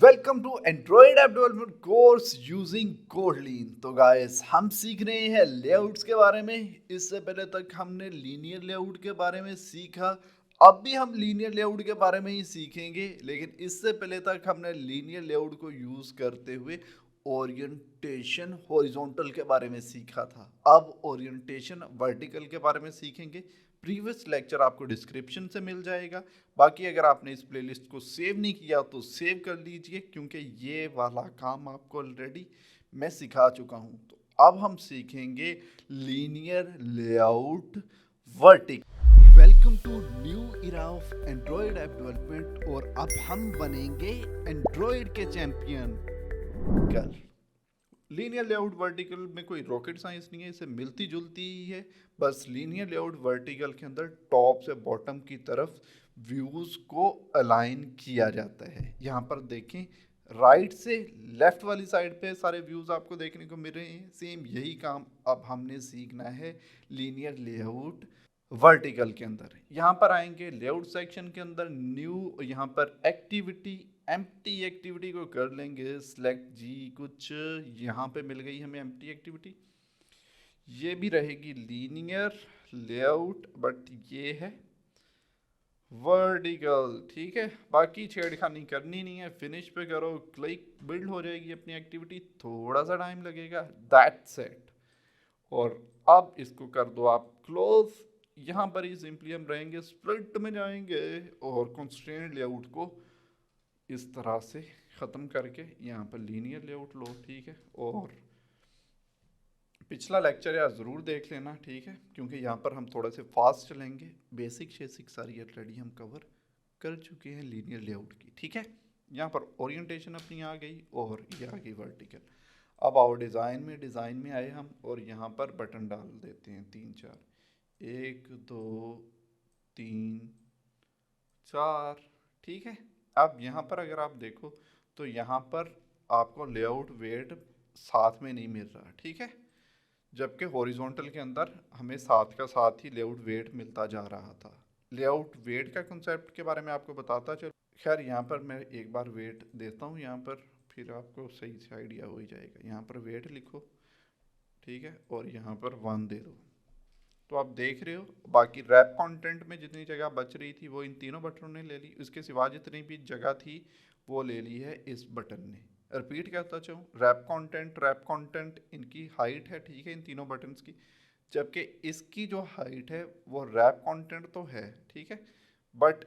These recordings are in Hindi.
Welcome to android app development course using Kotlin. तो गाइस हम सीख रहे हैं लेआउट्स के बारे में। इससे पहले तक हमने लीनियर लेआउट के बारे में सीखा। अब भी हम लीनियर लेआउट के बारे में ही सीखेंगे, लेकिन इससे पहले तक हमने लीनियर लेआउट को यूज करते हुए ओरिएंटेशन हॉरिजॉन्टल के बारे में सीखा था। अब ओरिएंटेशन वर्टिकल के बारे में सीखेंगे। प्रीवियस लेक्चर आपको डिस्क्रिप्शन से मिल जाएगा। बाकी अगर आपने इस प्लेलिस्ट को सेव नहीं किया तो सेव कर लीजिए, क्योंकि ये वाला काम आपको ऑलरेडी मैं सिखा चुका हूँ। तो अब हम सीखेंगे linear layout vertical. Welcome to new era of Android app development, और अब हम बनेंगे एंड्रॉयड के चैंपियन। कल लीनियर लेआउट वर्टिकल में कोई रॉकेट साइंस नहीं है, इसे मिलती जुलती ही है। बस लीनियर लेआउट वर्टिकल के अंदर टॉप से बॉटम की तरफ व्यूज़ को अलाइन किया जाता है। यहाँ पर देखें, राइट से लेफ्ट वाली साइड पे सारे व्यूज़ आपको देखने को मिल रहे हैं। सेम यही काम अब हमने सीखना है लीनियर लेआउट वर्टिकल के अंदर। यहाँ पर आएंगे लेआउट सेक्शन के अंदर, न्यू, यहाँ पर एक्टिविटी, एम्प्टी एक्टिविटी को कर लेंगे सिलेक्ट जी। कुछ यहाँ पे मिल गई हमें एम्प्टी एक्टिविटी। ये भी रहेगी लीनियर लेआउट, बट ये है वर्टिकल। ठीक है, बाकी छेड़खानी करनी नहीं है। फिनिश पे करो, क्लिक, बिल्ड हो जाएगी अपनी एक्टिविटी। थोड़ा सा टाइम लगेगा, दैट्स इट। और अब इसको कर दो आप क्लोज। यहाँ पर ही सिंपली हम रहेंगे, स्प्लिट में जाएंगे और कंस्ट्रेंट लेआउट को इस तरह से ख़त्म करके यहाँ पर लीनियर लेआउट लो। ठीक है, और पिछला लेक्चर यार ज़रूर देख लेना, ठीक है, क्योंकि यहाँ पर हम थोड़ा से फास्ट चलेंगे। बेसिक सारी ऑलरेडी हम कवर कर चुके हैं लीनियर लेआउट की। ठीक है, यहाँ पर ओरिएंटेशन अपनी आ गई और ये आ गई वर्टिकल। अब आओ डिज़ाइन में आए हम, और यहाँ पर बटन डाल देते हैं 3 4, 1 2 3 4। ठीक है, अब यहाँ पर अगर आप देखो तो यहाँ पर आपको लेआउट वेट साथ में नहीं मिल रहा। ठीक है, जबकि हॉरिजॉन्टल के अंदर हमें साथ का साथ ही लेआउट वेट मिलता जा रहा था। लेआउट वेट का कंसेप्ट के बारे में आपको बताता चलो। खैर, यहाँ पर मैं एक बार वेट देता हूँ यहाँ पर, फिर आपको सही से आइडिया हो ही जाएगा। यहाँ पर वेट लिखो, ठीक है, और यहाँ पर 1 दे दो। तो आप देख रहे हो, बाकी रैप कंटेंट में जितनी जगह बच रही थी वो इन तीनों बटनों ने ले ली। उसके सिवा जितनी भी जगह थी वो ले ली है इस बटन ने। रिपीट करता चाहूँ, रैप कंटेंट इनकी हाइट है, ठीक है, इन तीनों बटन्स की। जबकि इसकी जो हाइट है वो रैप कंटेंट तो है, ठीक है, बट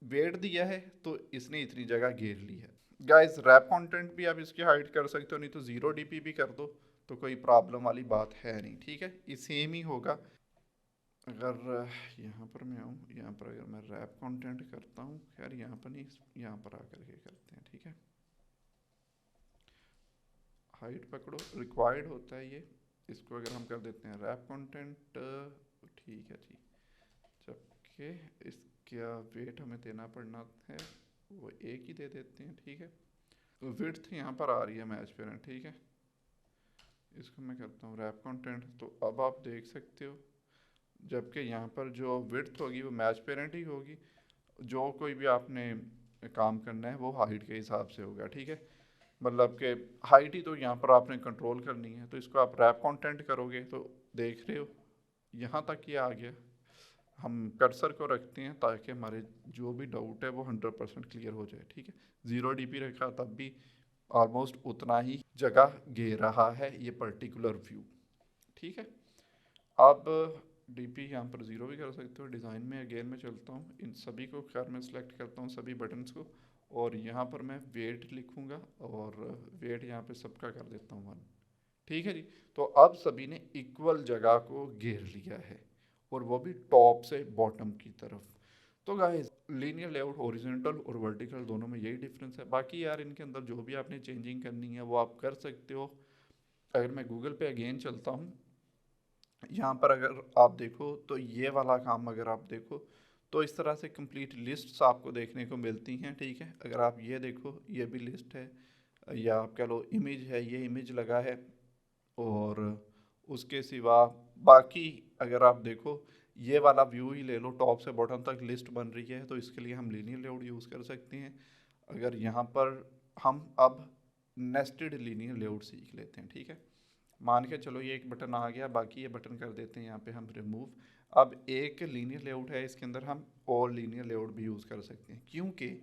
वेट दिया है तो इसने इतनी जगह घेर ली है। गाइस, रैप कंटेंट भी आप इसकी हाइट कर सकते हो, नहीं तो 0 dp भी कर दो, तो कोई प्रॉब्लम वाली बात है नहीं। ठीक है, ये सेम ही होगा। अगर यहाँ पर मैं आऊँ, यहाँ पर अगर मैं रैप कंटेंट करता हूँ, खैर यहाँ पर नहीं, यहाँ पर आकर के करते हैं। ठीक है, हाइट पकड़ो, रिक्वायर्ड होता है ये। इसको अगर हम कर देते हैं रैप कंटेंट, ठीक है जी। जबकि इसका वेट हमें देना पड़ना है, वो एक ही दे देते हैं। ठीक है, विड्थ यहाँ पर आ रही है मैच पेरेंट। ठीक है, इसको मैं करता हूँ रैप कंटेंट, तो अब आप देख सकते हो, जबकि यहाँ पर जो विड्थ होगी वो मैच पेरेंट ही होगी। जो कोई भी आपने काम करना है वो हाइट के हिसाब से होगा। ठीक है, मतलब कि हाइट ही तो यहाँ पर आपने कंट्रोल करनी है। तो इसको आप रैप कंटेंट करोगे तो देख रहे हो यहाँ तक ये आ गया। हम कर्सर को रखते हैं ताकि हमारे जो भी डाउट है वो 100% क्लियर हो जाए। ठीक है, 0 dp रखा तब भी ऑलमोस्ट उतना ही जगह घेर रहा है ये पर्टिकुलर व्यू। ठीक है, अब डीपी यहाँ पर 0 भी कर सकते हो। डिज़ाइन में अगेन में चलता हूँ, इन सभी को खैर मैं सिलेक्ट करता हूँ, सभी बटन्स को, और यहाँ पर मैं वेट लिखूँगा और वेट यहाँ पे सबका कर देता हूँ 1। ठीक है जी, तो अब सभी ने इक्वल जगह को घेर लिया है, और वो भी टॉप से बॉटम की तरफ। तो गाइस, लीनियर लेआउट हॉरिजॉन्टल और वर्टिकल दोनों में यही डिफरेंस है। बाकी यार इनके अंदर जो भी आपने चेंजिंग करनी है वो आप कर सकते हो। अगर मैं गूगल पे अगेन चलता हूँ, यहाँ पर अगर आप देखो तो ये वाला काम अगर आप देखो तो इस तरह से कंप्लीट लिस्ट्स आपको देखने को मिलती हैं। ठीक है, अगर आप ये देखो, ये भी लिस्ट है, या आप कह लो इमेज है, ये इमेज लगा है। और उसके सिवा बाकी अगर आप देखो, ये वाला व्यू ही ले लो, टॉप से बॉटम तक लिस्ट बन रही है, तो इसके लिए हम लीनियर लेआउट यूज़ कर सकते हैं। अगर यहाँ पर हम अब नेस्टेड लीनियर लेआउट सीख लेते हैं, ठीक है। मान के चलो ये एक बटन आ गया, बाकी ये बटन कर देते हैं यहाँ पे हम रिमूव। अब एक लीनियर लेआउट है, इसके अंदर हम और लीनियर लेआउट भी यूज़ कर सकते हैं, क्योंकि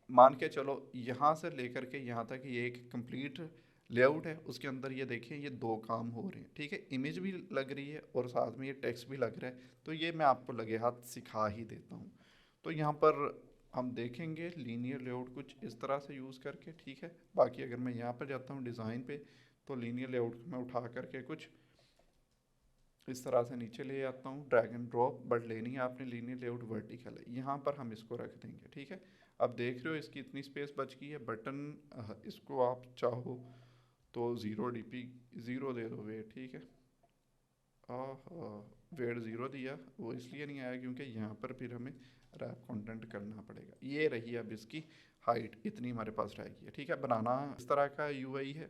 मान के चलो यहाँ से लेकर के यहाँ तक ये एक कंप्लीट लेआउट है, उसके अंदर ये देखें ये दो काम हो रहे हैं, ठीक है। इमेज भी लग रही है और साथ में ये टेक्स्ट भी लग रहा है, तो ये मैं आपको लगे हाथ सिखा ही देता हूँ। तो यहाँ पर हम देखेंगे लीनियर लेआउट कुछ इस तरह से यूज़ करके, ठीक है। बाकी अगर मैं यहाँ पर जाता हूँ डिज़ाइन पे, तो लीनियर लेआउट को मैं उठा करके कुछ इस तरह से नीचे ले आता हूँ, ड्रैग एंड ड्रॉप, बट लेनी है आपने लीनियर लेआउट वर्टिकल है, यहाँ पर हम इसको रख देंगे, ठीक है। अब देख रहे हो इसकी इतनी स्पेस बच गई है। बटन इसको आप चाहो तो 0 dp 0 दे दो वेट, ठीक है। वेट 0 दिया, वो इसलिए नहीं आया क्योंकि यहाँ पर फिर हमें रैप कंटेंट करना पड़ेगा। ये रही अब इसकी हाइट, इतनी हमारे पास रह गई है, ठीक है। बनाना इस तरह का यूआई है।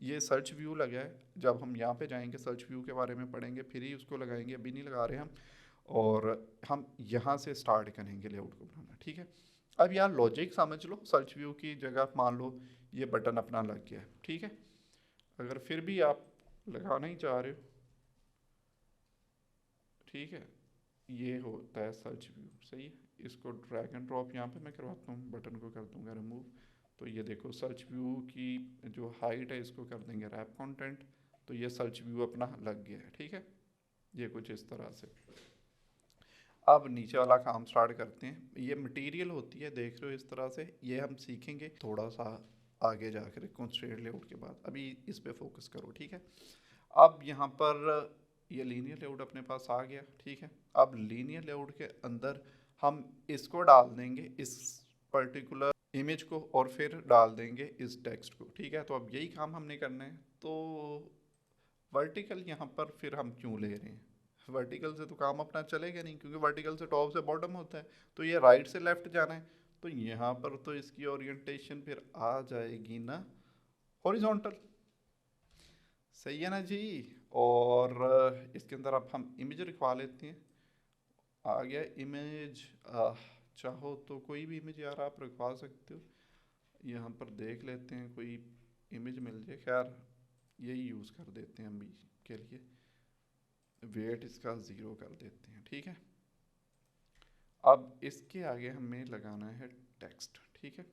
ये सर्च व्यू लगा है, जब हम यहाँ पे जाएंगे सर्च व्यू के बारे में पढ़ेंगे फिर ही उसको लगाएंगे, अभी नहीं लगा रहे हम। और हम यहाँ से स्टार्ट करेंगे लेआउट को बनाना, ठीक है। अब यार लॉजिक समझ लो, सर्च व्यू की जगह मान लो ये बटन अपना लग गया है, ठीक है। अगर फिर भी आप लगाना ही चाह रहे हो, ठीक है, ये होता है सर्च व्यू, सही है। इसको ड्रैग एंड ड्रॉप यहाँ पे मैं करवाता हूँ, बटन को कर दूंगा रिमूव। तो ये देखो सर्च व्यू की जो हाइट है इसको कर देंगे रैप कंटेंट, तो ये सर्च व्यू अपना लग गया है, ठीक है। ये कुछ इस तरह से। अब नीचे वाला काम स्टार्ट करते हैं। ये मटेरियल होती है, देख रहे हो इस तरह से, ये हम सीखेंगे थोड़ा सा आगे जाकर कंस्ट्रेंट लेआउट के बाद। अभी इस पे फोकस करो, ठीक है। अब यहाँ पर ये लीनियर लेआउट अपने पास आ गया, ठीक है। अब लीनियर लेआउट के अंदर हम इसको डाल देंगे, इस पर्टिकुलर इमेज को, और फिर डाल देंगे इस टेक्स्ट को, ठीक है। तो अब यही काम हमने करना है। तो वर्टिकल यहाँ पर फिर हम क्यों ले रहे हैं, वर्टिकल से तो काम अपना चलेगा नहीं, क्योंकि वर्टिकल से टॉप से बॉटम होता है, तो ये राइट से लेफ्ट जाना है, तो यहाँ पर तो इसकी ओरिएंटेशन फिर आ जाएगी ना हॉरिजॉन्टल, सही है ना जी। और इसके अंदर अब हम इमेज रखवा लेते हैं। आ गया इमेज, चाहो तो कोई भी इमेज यार आप रखवा सकते हो। यहाँ पर देख लेते हैं कोई इमेज मिल जाए, खैर यही यूज़ कर देते हैं अभी के लिए। वेट इसका 0 कर देते हैं, ठीक है। अब इसके आगे हमें लगाना है टेक्स्ट, ठीक है।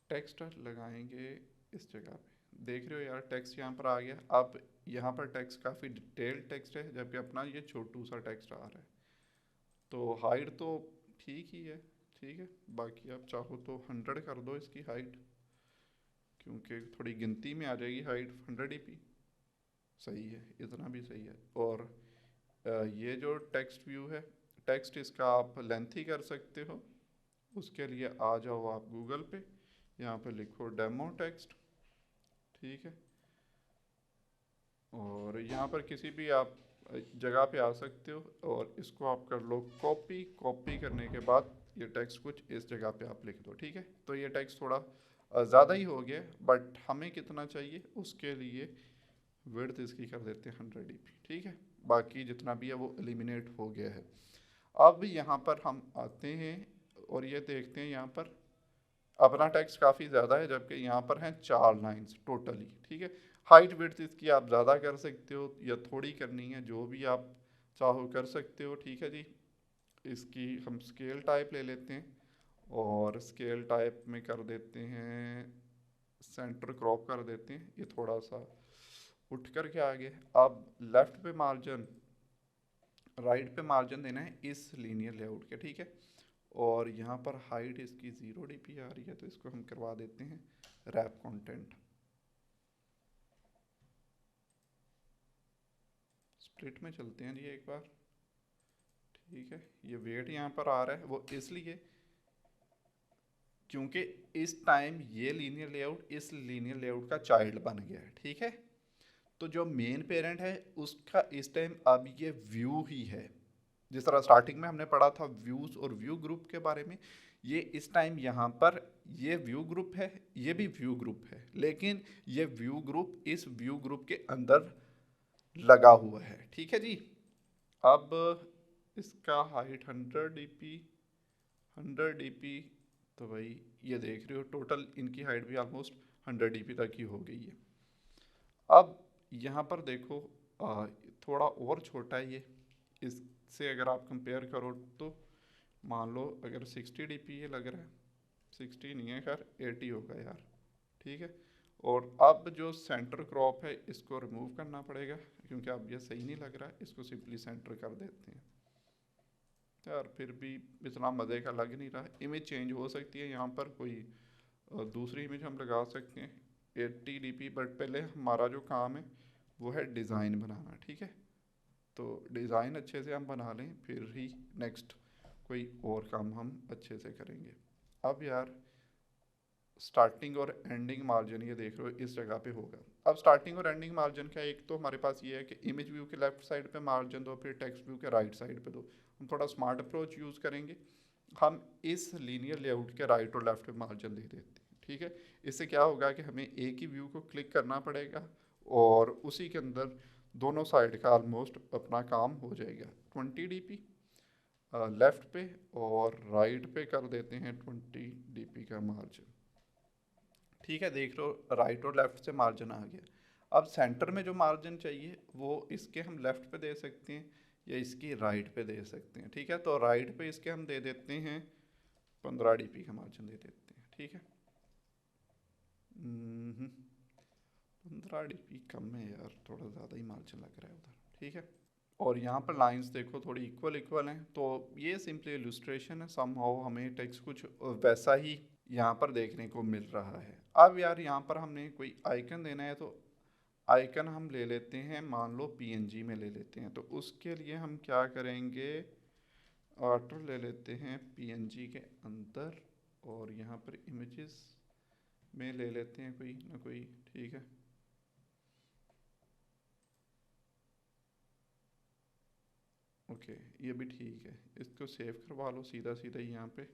टेक्स्ट लगाएंगे इस जगह पे, देख रहे हो यार टेक्स्ट यहाँ पर आ गया। अब यहाँ पर टेक्स्ट काफ़ी डिटेल्ड टेक्स्ट है, जबकि अपना ये छोटू सा टेक्स्ट आ रहा है। तो हाइट तो ठीक ही है, ठीक है। बाकी आप चाहो तो 100 कर दो इसकी हाइट, क्योंकि थोड़ी गिनती में आ जाएगी हाइट। 100 dp सही है, इतना भी सही है। और ये जो टेक्स्ट व्यू है, टेक्स्ट इसका आप लेंथी कर सकते हो। उसके लिए आ जाओ आप गूगल पे, यहाँ पे लिखो डेमो टेक्स्ट, ठीक है। और यहाँ पर किसी भी आप जगह पे आ सकते हो, और इसको आप कर लो कॉपी। कॉपी करने के बाद ये टेक्स्ट कुछ इस जगह पे आप लिख दो, ठीक है। तो ये टेक्स्ट थोड़ा ज़्यादा ही हो गया, बट हमें कितना चाहिए उसके लिए विड्थ इसकी कर देते हैं 100 dp, ठीक है। बाकी जितना भी है वो एलिमिनेट हो गया है। अब यहाँ पर हम आते हैं और ये देखते हैं, यहाँ पर अपना टेक्स्ट काफ़ी ज़्यादा है, जबकि यहाँ पर हैं 4 लाइंस टोटली, ठीक है। हाइट विड्थ इसकी आप ज़्यादा कर सकते हो या थोड़ी करनी है, जो भी आप चाहो कर सकते हो, ठीक है जी। इसकी हम स्केल टाइप ले लेते हैं, और स्केल टाइप में कर देते हैं सेंटर क्रॉप कर देते हैं, ये थोड़ा सा उठ कर के आगे। अब लेफ्ट पे मार्जिन, राइट पे मार्जिन देना है इस लीनियर लेआउट के, ठीक है। और यहाँ पर हाइट इसकी 0 dp आ रही है, तो इसको हम करवा देते हैं रैप कंटेंट। स्प्लिट में चलते हैं जी एक बार, ठीक है। ये वेट यहाँ पर आ रहा है, वो इसलिए क्योंकि इस टाइम ये लीनियर लेआउट इस लीनियर लेआउट का चाइल्ड बन गया है, ठीक है। तो जो मेन पेरेंट है उसका इस टाइम अब ये व्यू ही है। जिस तरह स्टार्टिंग में हमने पढ़ा था व्यूज और व्यू ग्रुप के बारे में, ये इस टाइम यहाँ पर ये व्यू ग्रुप है, ये भी व्यू ग्रुप है, लेकिन ये व्यू ग्रुप इस व्यू ग्रुप के अंदर लगा हुआ है, ठीक है जी। अब इसका हाइट 100 dp तो भाई ये देख रहे हो टोटल इनकी हाइट भी ऑलमोस्ट 100 dp तक की हो गई है। अब यहाँ पर देखो थोड़ा और छोटा है ये, इससे अगर आप कंपेयर करो तो मान लो अगर 60 dp ये लग रहा है, 60 नहीं है खैर 80 होगा यार, ठीक है। और अब जो सेंटर क्रॉप है इसको रिमूव करना पड़ेगा क्योंकि अब ये सही नहीं लग रहा है, इसको सिंपली सेंटर कर देते हैं। यार फिर भी इतना मज़े का लग नहीं रहा है। इमेज चेंज हो सकती है यहाँ पर, कोई दूसरी इमेज हम लगा सकते हैं 80 dp, बट पहले हमारा जो काम है वो है डिज़ाइन बनाना, ठीक है। तो डिज़ाइन अच्छे से हम बना लें फिर ही नेक्स्ट कोई और काम हम अच्छे से करेंगे। अब यार स्टार्टिंग और एंडिंग मार्जिन ये देख रहे हो इस जगह पे होगा। अब स्टार्टिंग और एंडिंग मार्जिन का एक तो हमारे पास ये है कि इमेज व्यू के लेफ्ट साइड पे मार्जिन दो, फिर टेक्स्ट व्यू के राइट साइड पे दो। हम थोड़ा स्मार्ट अप्रोच यूज़ करेंगे, हम इस लीनियर लेआउट के राइट और लेफ्ट पे मार्जिन दे देते हैं, ठीक है। इससे क्या होगा कि हमें एक ही व्यू को क्लिक करना पड़ेगा और उसी के अंदर दोनों साइड का ऑलमोस्ट अपना काम हो जाएगा। 20 dp लेफ़्ट पे और राइट पे कर देते हैं 20 dp का मार्जिन, ठीक है। देख लो राइट और लेफ़्ट से मार्जिन आ गया। अब सेंटर में जो मार्जिन चाहिए वो इसके हम लेफ़्ट पे दे सकते हैं या इसकी राइट पे दे सकते हैं, ठीक है। तो राइट पे इसके हम दे देते हैं 15 dp का मार्जिन दे देते हैं, ठीक है। 15 dp कम है यार, थोड़ा ज़्यादा ही मार्जिन लग रहा है उधर, ठीक है। और यहाँ पर लाइंस देखो थोड़ी इक्वल इक्वल हैं, तो ये सिंपली इलस्ट्रेशन है, समहाउ हमें टेक्स्ट कुछ वैसा ही यहाँ पर देखने को मिल रहा है। अब यार यहाँ पर हमने कोई आइकन देना है, तो आइकन हम ले लेते हैं, मान लो पीएनजी में ले लेते हैं। तो उसके लिए हम क्या करेंगे, ऑर्डर ले लेते हैं पीएनजी के अंदर और यहाँ पर इमेजेस में ले लेते हैं कोई ना कोई, ठीक है। ओके ये भी ठीक है, इसको सेव करवा लो सीधा सीधा यहाँ पे।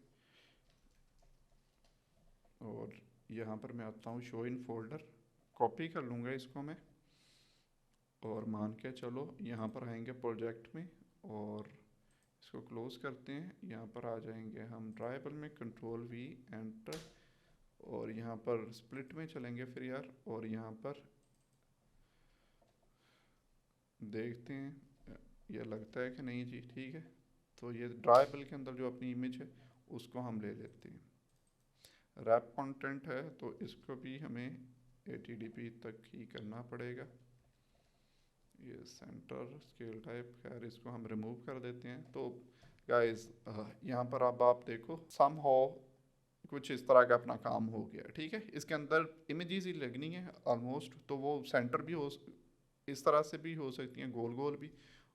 और यहाँ पर मैं आता हूँ शो इन फोल्डर, कॉपी कर लूँगा इसको मैं और मान के चलो यहाँ पर आएंगे प्रोजेक्ट में और इसको क्लोज करते हैं। यहाँ पर आ जाएंगे हम ड्राइवर में, कंट्रोल वी एंटर, और यहाँ पर स्प्लिट में चलेंगे फिर यार, और यहाँ पर देखते हैं ये लगता है कि नहीं जी, ठीक है। तो ये ड्राइबल के अंदर जो अपनी इमेज है उसको हम ले लेते हैं। रैप कंटेंट है तो इसको भी हमें 80 dp तक ही करना पड़ेगा। ये सेंटर स्केल टाइप, खैर इसको हम रिमूव कर देते हैं। तो गाइस यहाँ पर अब आप देखो समहाउ कुछ इस तरह का अपना काम हो गया, ठीक है। इसके अंदर इमेजेस ही लगनी है ऑलमोस्ट, तो वो सेंटर भी हो इस तरह से भी हो सकती हैं, गोल गोल भी,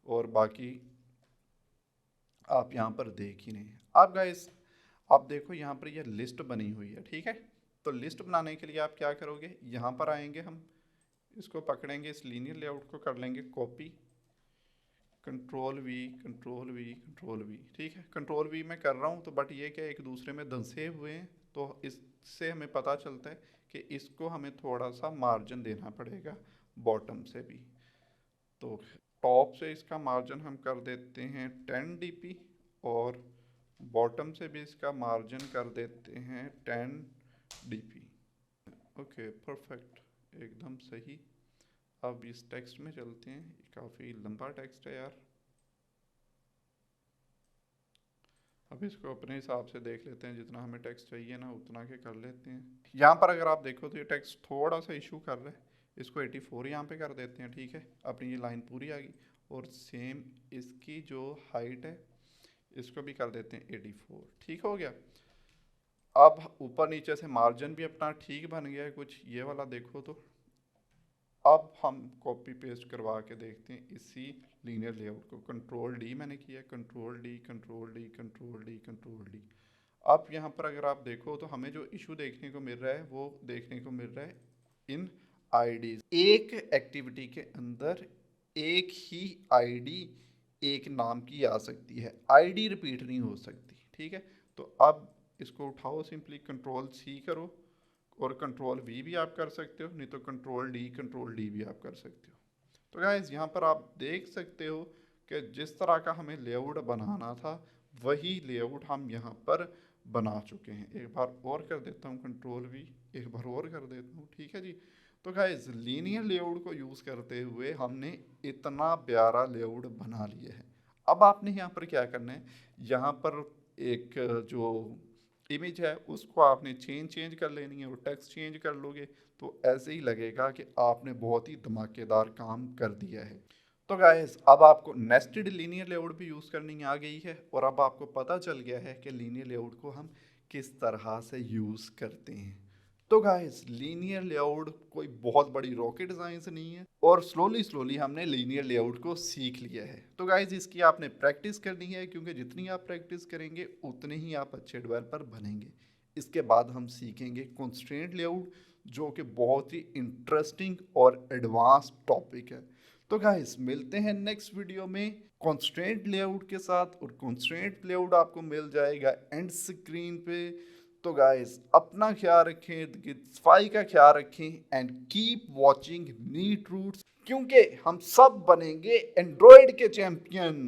और बाकी आप यहाँ पर देख ही नहीं। अब गाइस आप देखो यहाँ पर ये लिस्ट बनी हुई है, ठीक है। तो लिस्ट बनाने के लिए आप क्या करोगे, यहाँ पर आएंगे, हम इसको पकड़ेंगे, इस लीनियर लेआउट को कर लेंगे copy, control we control we control we, ठीक है। कंट्रोल वी में कर रहा हूँ तो बट ये क्या एक दूसरे में धंसे हुए हैं, तो इससे हमें पता चलता है कि इसको हमें थोड़ा सा मार्जिन देना पड़ेगा बॉटम से भी। तो टॉप से इसका मार्जिन हम कर देते हैं 10 dp और बॉटम से भी इसका मार्जिन कर देते हैं 10 dp। ओके परफेक्ट, एकदम सही। अब इस टेक्स्ट में चलते हैं, काफ़ी लंबा टेक्स्ट है यार। अब इसको अपने हिसाब से देख लेते हैं, जितना हमें टेक्स्ट चाहिए ना उतना के कर लेते हैं। यहाँ पर अगर आप देखो तो ये टेक्स्ट थोड़ा सा इशू कर रहा है, इसको 84 यहाँ पे कर देते हैं, ठीक है। अपनी ये लाइन पूरी आ गई। और सेम इसकी जो हाइट है इसको भी कर देते हैं 84, ठीक हो गया। अब ऊपर नीचे से मार्जिन भी अपना ठीक बन गया है कुछ, ये वाला देखो तो। अब हम कॉपी पेस्ट करवा के देखते हैं इसी लीनियर लेआउट को, कंट्रोल डी मैंने किया, control D control D control D control D. अब यहाँ पर अगर आप देखो तो हमें जो इशू देखने को मिल रहा है वो देखने को मिल रहा है इन आईडीज। एक एक्टिविटी के अंदर एक ही आईडी एक नाम की आ सकती है, आईडी रिपीट नहीं हो सकती, ठीक है। तो अब इसको उठाओ, सिंपली कंट्रोल सी करो और कंट्रोल वी भी आप कर सकते हो, नहीं तो कंट्रोल डी भी आप कर सकते हो। तो गाइस यहाँ पर आप देख सकते हो कि जिस तरह का हमें लेआउट बनाना था वही लेआउट हम यहाँ पर बना चुके हैं। एक बार और कर देता हूँ कंट्रोल वी, एक बार और कर देता हूँ, ठीक है जी। तो गाइस लीनियर लेआउट को यूज़ करते हुए हमने इतना प्यारा लेआउट बना लिया है। अब आपने यहाँ पर क्या करना है, यहाँ पर एक जो इमेज है उसको आपने चेंज कर लेनी है और टेक्स्ट चेंज कर लोगे तो ऐसे ही लगेगा कि आपने बहुत ही धमाकेदार काम कर दिया है। तो गाइस अब आपको नेस्टेड लीनियर लेआउट भी यूज़ करनी आ गई है और अब आपको पता चल गया है कि लीनियर लेआउट को हम किस तरह से यूज़ करते हैं। तो गाइस लीनियर लेआउट कोई बहुत बड़ी रॉकेट साइंस नहीं है और स्लोली हमने लीनियर लेआउट को सीख लिया है। तो गाइस इसकी आपने प्रैक्टिस करनी है क्योंकि जितनी आप प्रैक्टिस करेंगे उतने ही आप अच्छे डेवलपर बनेंगे। इसके बाद हम सीखेंगे कंस्ट्रेंट लेआउट जो कि बहुत ही इंटरेस्टिंग और एडवांस टॉपिक है। तो गाइस मिलते हैं नेक्स्ट वीडियो में कंस्ट्रेंट लेआउट के साथ और कंस्ट्रेंट लेआउट आपको मिल जाएगा एंड स्क्रीन पे। तो गाइस अपना ख्याल रखें, सफाई का ख्याल रखें and keep watching Neat Roots क्योंकि हम सब बनेंगे एंड्रॉयड के चैंपियन।